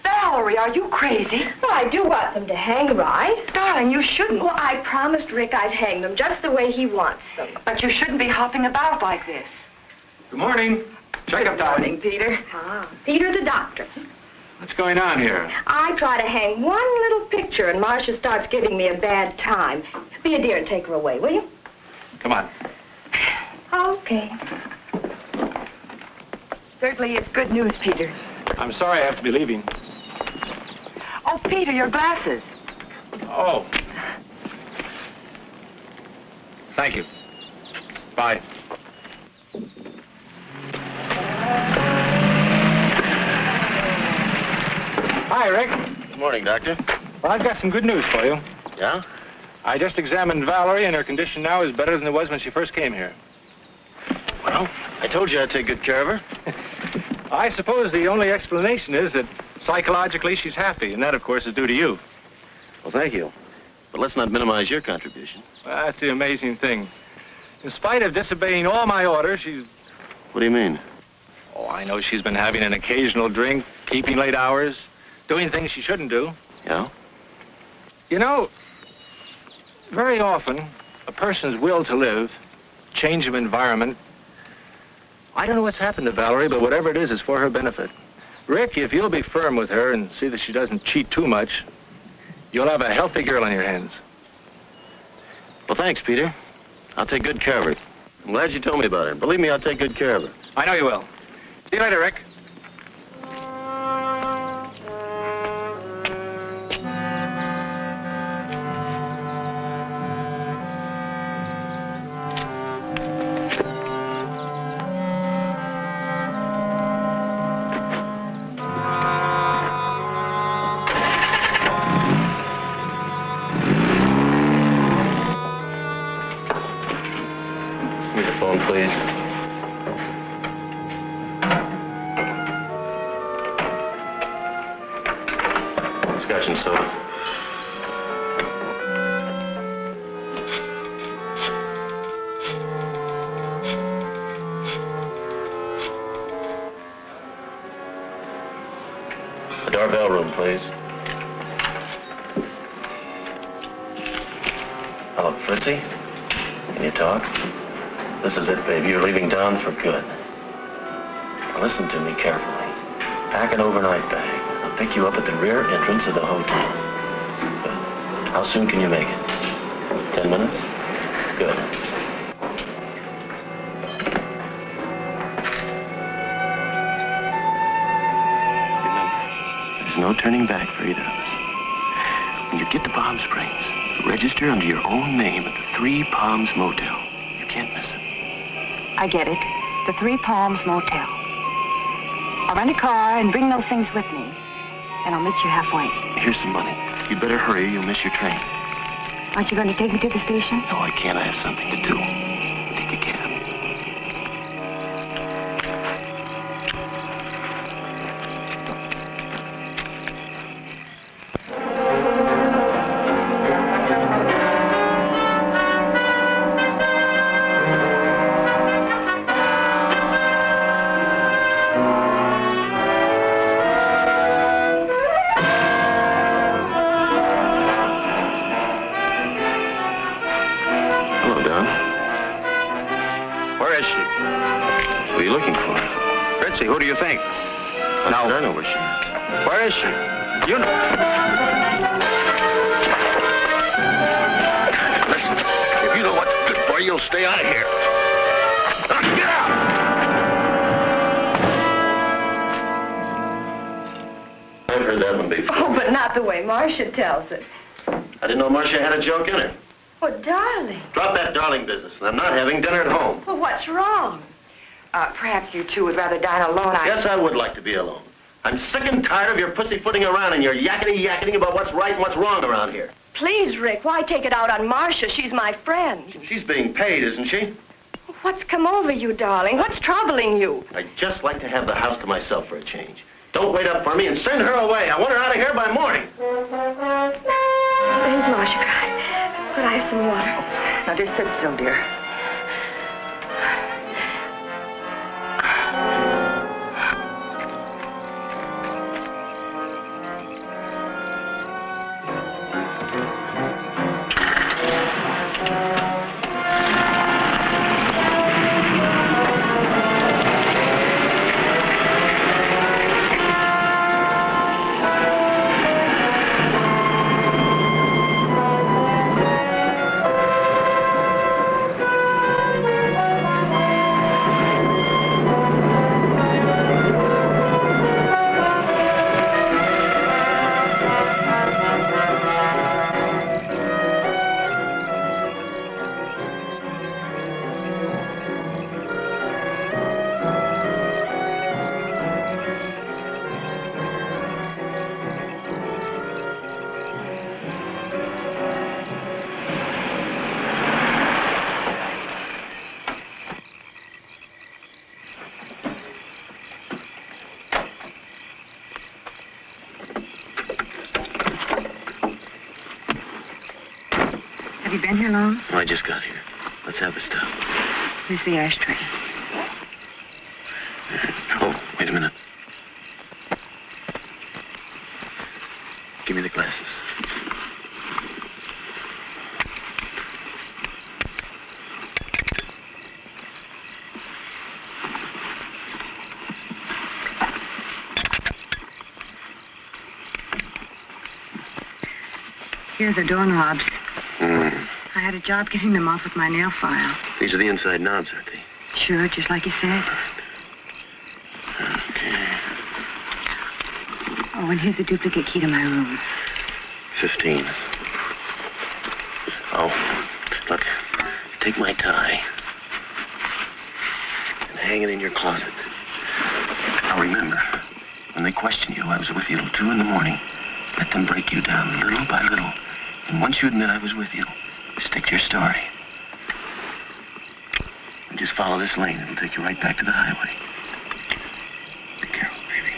Valerie, are you crazy? Well, I do want them to hang right. Darling, you shouldn't. Well, I promised Rick I'd hang them just the way he wants them. But you shouldn't be hopping about like this. Good morning. Checkup time. Morning, Peter. Ah, Peter the doctor. What's going on here? I try to hang one little picture and Marcia starts giving me a bad time. Be a dear and take her away, will you? Come on. Okay. Certainly it's good news, Peter. I'm sorry I have to be leaving. Oh, Peter, your glasses. Oh. Thank you. Bye. Hi, Rick. Good morning, Doctor. Well, I've got some good news for you. Yeah? I just examined Valerie, and her condition now is better than it was when she first came here. Well, I told you I'd take good care of her. I suppose the only explanation is that psychologically she's happy, and that, of course, is due to you. Well, thank you. But let's not minimize your contribution. Well, that's the amazing thing. In spite of disobeying all my orders, she's... What do you mean? Oh, I know she's been having an occasional drink, keeping late hours, doing things she shouldn't do. Yeah? You know, very often, a person's will to live, change of environment, I don't know what's happened to Valerie, but whatever it is, it's for her benefit. Rick, if you'll be firm with her and see that she doesn't cheat too much, you'll have a healthy girl on your hands. Well, thanks, Peter. I'll take good care of her. I'm glad you told me about her. Believe me, I'll take good care of her. I know you will. See you later, Rick. Darvel room, please. Hello, Fritzi? Can you talk? This is it, babe. You're leaving town for good. Now, listen to me carefully. Pack an overnight bag. I'll pick you up at the rear entrance of the hotel. Good. How soon can you make it? 10 minutes? Good. There's no turning back for either of us. When you get to Palm Springs, register under your own name at the Three Palms Motel. You can't miss it. I get it. The Three Palms Motel. I'll rent a car and bring those things with me. And I'll meet you halfway. Here's some money. You'd better hurry or you'll miss your train. Aren't you going to take me to the station? No, I can't. I have something to do. Take a cab. Who do you think? No. I know where she is. Where is she? You know. Listen, if you know what's good for you, you'll stay out of here. Now, get out! I've heard that one before. Oh, but not the way Marcia tells it. I didn't know Marcia had a joke in her. Oh, darling. Drop that darling business, and I'm not having dinner at home. Well, what's wrong? Perhaps you two would rather dine alone. Yes, I would like to be alone. I'm sick and tired of your pussyfooting around and your yakety-yakketing about what's right and what's wrong around here. Please, Rick, why take it out on Marcia? She's my friend. She's being paid, isn't she? What's come over you, darling? What's troubling you? I'd just like to have the house to myself for a change. Don't wait up for me and send her away. I want her out of here by morning. There's Marcia. Could I have some water? Now, just sit still, dear. Have you been here long? Oh, I just got here. Let's have the stuff. Here's the ashtray. Oh, wait a minute. Give me the glasses. Here are the doorknobs. Mm. I had a job getting them off with my nail file. These are the inside knobs, aren't they? Sure, just like you said. Okay. Oh, and here's a duplicate key to my room. 15. Oh, look, take my tie and hang it in your closet. Now remember, when they question you, I was with you till 2 in the morning. Let them break you down little by little. And once you admit I was with you, stick to your story. And just follow this lane. It'll take you right back to the highway. Be careful, baby.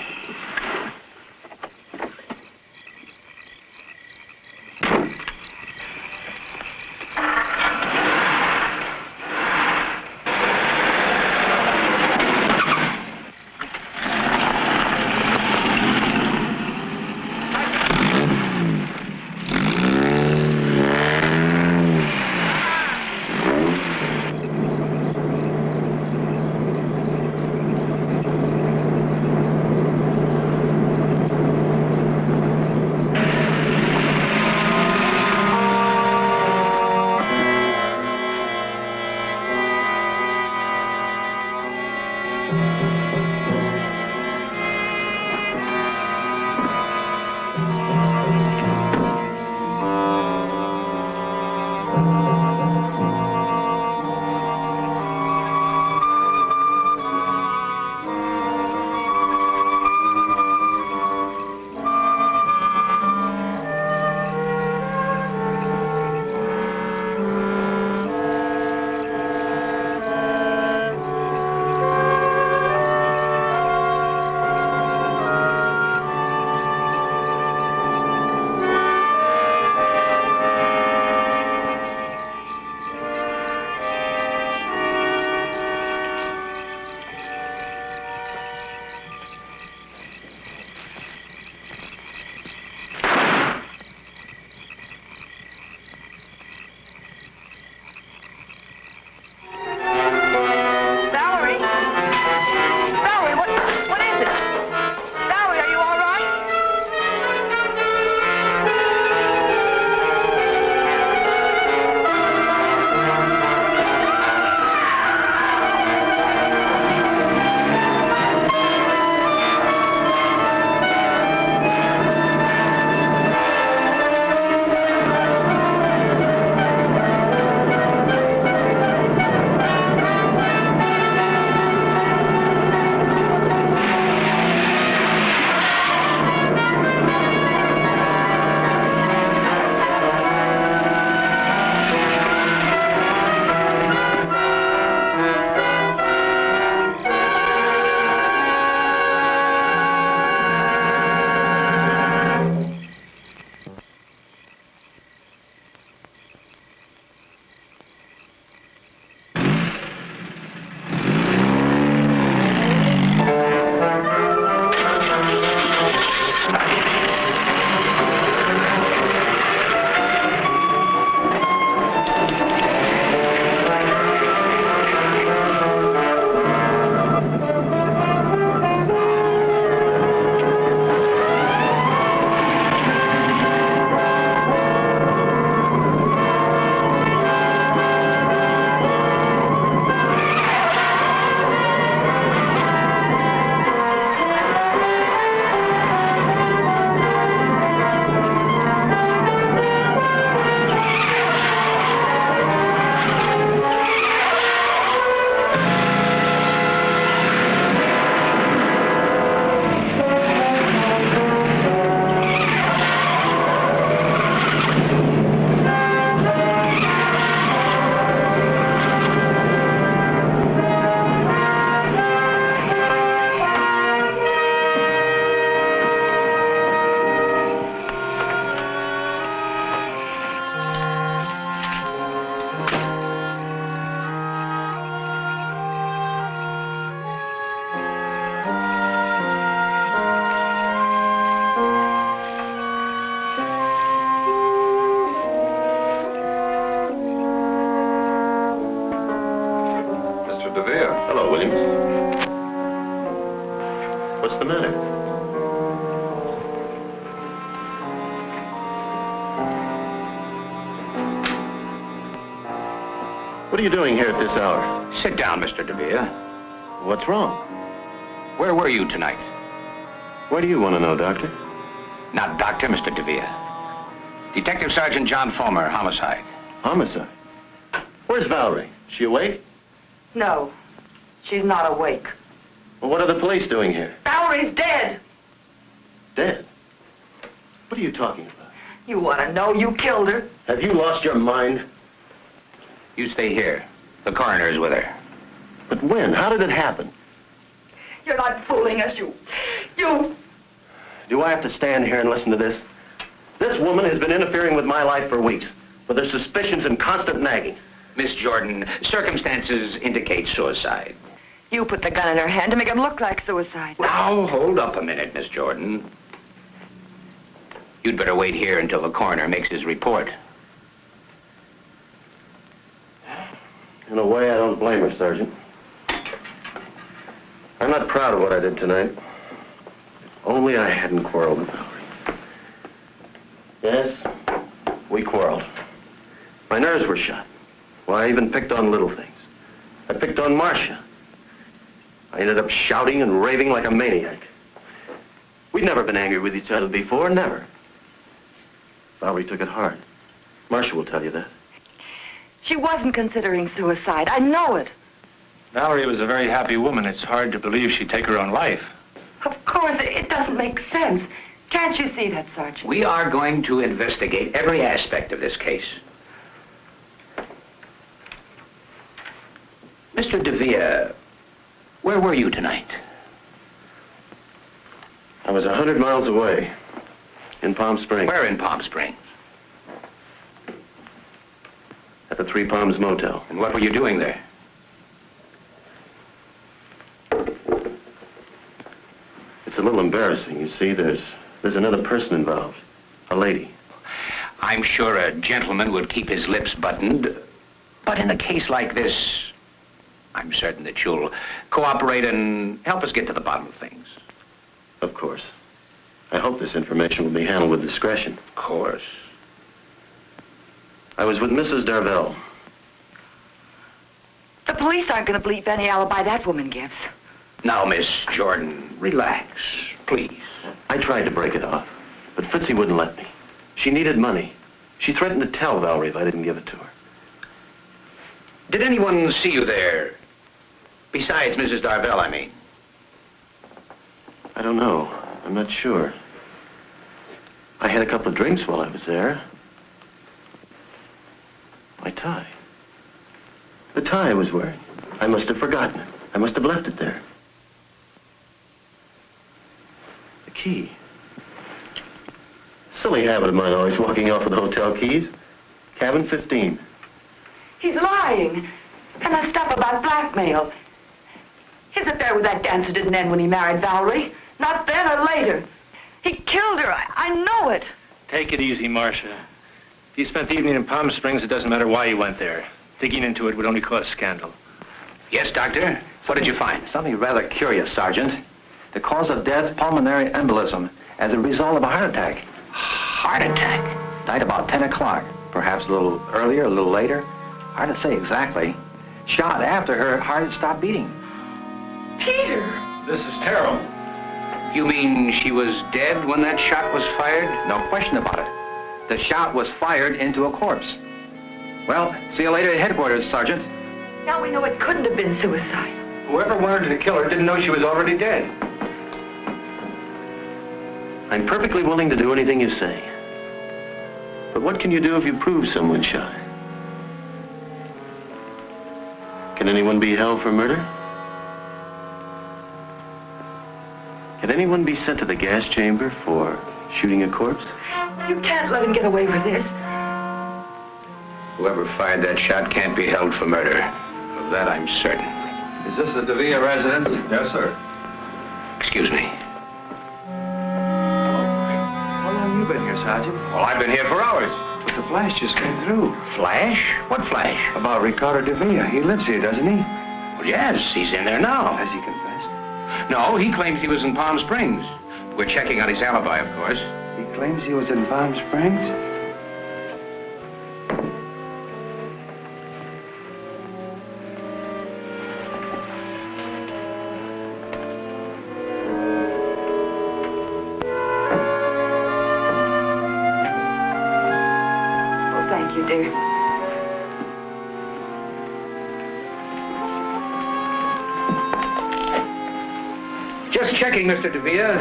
What are you doing here at this hour? Sit down, Mr. DeVere. What's wrong? Where were you tonight? Why do you want to know, Doctor? Not Doctor, Mr. DeVere. Detective Sergeant John Fulmer, homicide. Homicide? Where's Valerie? She awake? No, she's not awake. Well, what are the police doing here? Valerie's dead. Dead? What are you talking about? You want to know? You killed her. Have you lost your mind? You stay here. The coroner's with her. But when? How did it happen? You're not fooling us, you... Do I have to stand here and listen to this? This woman has been interfering with my life for weeks, with her suspicions and constant nagging. Miss Jordan, circumstances indicate suicide. You put the gun in her hand to make it look like suicide. Now, hold up a minute, Miss Jordan. You'd better wait here until the coroner makes his report. In a way, I don't blame her, Sergeant. I'm not proud of what I did tonight. If only I hadn't quarreled with Valerie. Yes, we quarreled. My nerves were shot. Well, I even picked on little things. I picked on Marcia. I ended up shouting and raving like a maniac. We'd never been angry with each other before, never. Valerie took it hard. Marcia will tell you that. She wasn't considering suicide. I know it. Valerie was a very happy woman. It's hard to believe she'd take her own life. Of course, it doesn't make sense. Can't you see that, Sergeant? We are going to investigate every aspect of this case. Mr. DeVere, where were you tonight? I was 100 miles away, in Palm Springs. Where in Palm Springs? At the Three Palms Motel. And what were you doing there? It's a little embarrassing. You see, there's another person involved. A lady. I'm sure a gentleman would keep his lips buttoned. But in a case like this, I'm certain that you'll cooperate and help us get to the bottom of things. Of course. I hope this information will be handled with discretion. Of course. I was with Mrs. Darvel. The police aren't going to believe any alibi that woman gives. Now, Miss Jordan, relax, please. I tried to break it off, but Fritzi wouldn't let me. She needed money. She threatened to tell Valerie if I didn't give it to her. Did anyone see you there? Besides Mrs. Darvel, I mean. I don't know. I'm not sure. I had a couple of drinks while I was there. My tie. The tie I was wearing. I must have forgotten it. I must have left it there. The key. Silly habit of mine, always walking off with the hotel keys. Cabin 15. He's lying. And that stuff about blackmail. His affair with that dancer didn't end when he married Valerie. Not then or later. He killed her. I know it. Take it easy, Marcia. If you spent the evening in Palm Springs, it doesn't matter why you went there. Digging into it would only cause scandal. Yes, Doctor? What did you find? Something rather curious, Sergeant. The cause of death, pulmonary embolism, as a result of a heart attack. Heart attack? Died about 10 o'clock. Perhaps a little earlier, a little later. Hard to say exactly. Shot after her heart had stopped beating. Peter! This is terrible. You mean she was dead when that shot was fired? No question about it. The shot was fired into a corpse. Well, see you later at headquarters, Sergeant. Now we know it couldn't have been suicide. Whoever wanted to kill her didn't know she was already dead. I'm perfectly willing to do anything you say. But what can you do if you prove someone shot her? Can anyone be held for murder? Can anyone be sent to the gas chamber for shooting a corpse? You can't let him get away with this. Whoever fired that shot can't be held for murder. Of that I'm certain. Is this the DeVere residence? Yes, sir. Excuse me. How long have you been here, Sergeant? Well, I've been here for hours. But the flash just came through. Flash? What flash? About Ricardo DeVere. He lives here, doesn't he? Well, yes, he's in there now. Has he confessed? No, he claims he was in Palm Springs. We're checking on his alibi, of course. He claims he was in Palm Springs? you, dear. Just checking, Mr. DeVere.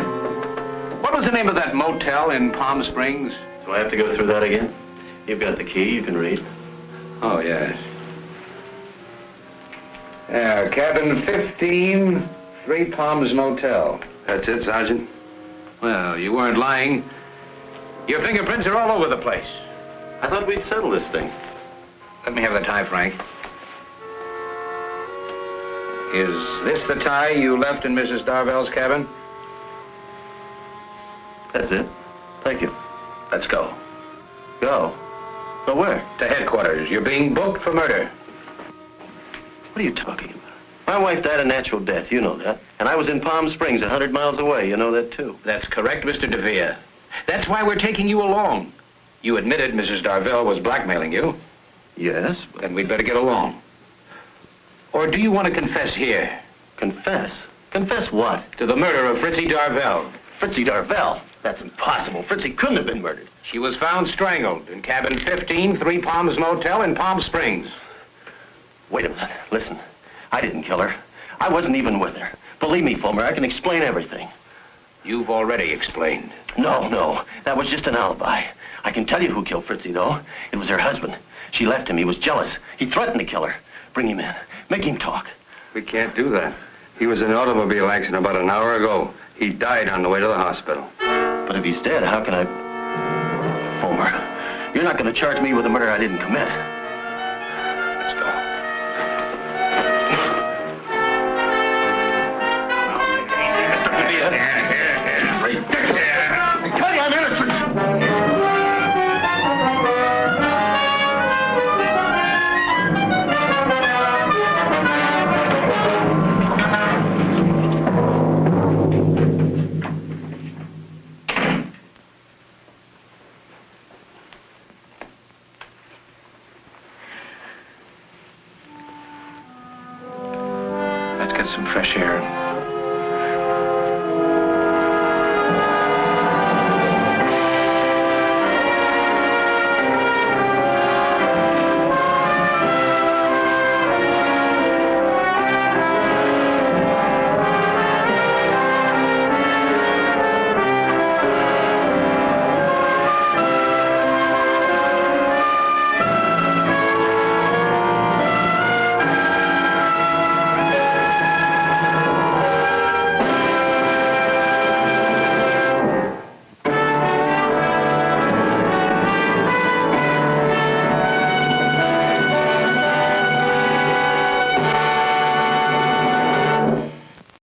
What was the name of that motel in Palm Springs? Do I have to go through that again? You've got the key, you can read. Oh, yes. Yeah, cabin 15, Three Palms Motel. That's it, Sergeant? Well, you weren't lying. Your fingerprints are all over the place. I thought we'd settle this thing. Let me have the tie, Frank. Is this the tie you left in Mrs. Darvel's cabin? That's it. Thank you. Let's go. Go? Go where? To headquarters. You're being booked for murder. What are you talking about? My wife died a natural death, you know that. And I was in Palm Springs, 100 miles away, you know that too. That's correct, Mr. DeVere. That's why we're taking you along. You admitted Mrs. Darvel was blackmailing you. Yes. Then we'd better get along. Or do you want to confess here? Confess? Confess what? To the murder of Fritzi Darvel. Fritzi Darvel? That's impossible. Fritzi couldn't have been murdered. She was found strangled in cabin 15, Three Palms Motel in Palm Springs. Wait a minute. Listen. I didn't kill her. I wasn't even with her. Believe me, Fulmer, I can explain everything. You've already explained. No. That was just an alibi. I can tell you who killed Fritzi, though. It was her husband. She left him. He was jealous. He threatened to kill her. Bring him in. Make him talk. We can't do that. He was in an automobile accident about an hour ago. He died on the way to the hospital. But if he's dead, how can I... Fulmer, you're not going to charge me with a murder I didn't commit. Let's go. I tell you, I'm innocent. Let's get some fresh air.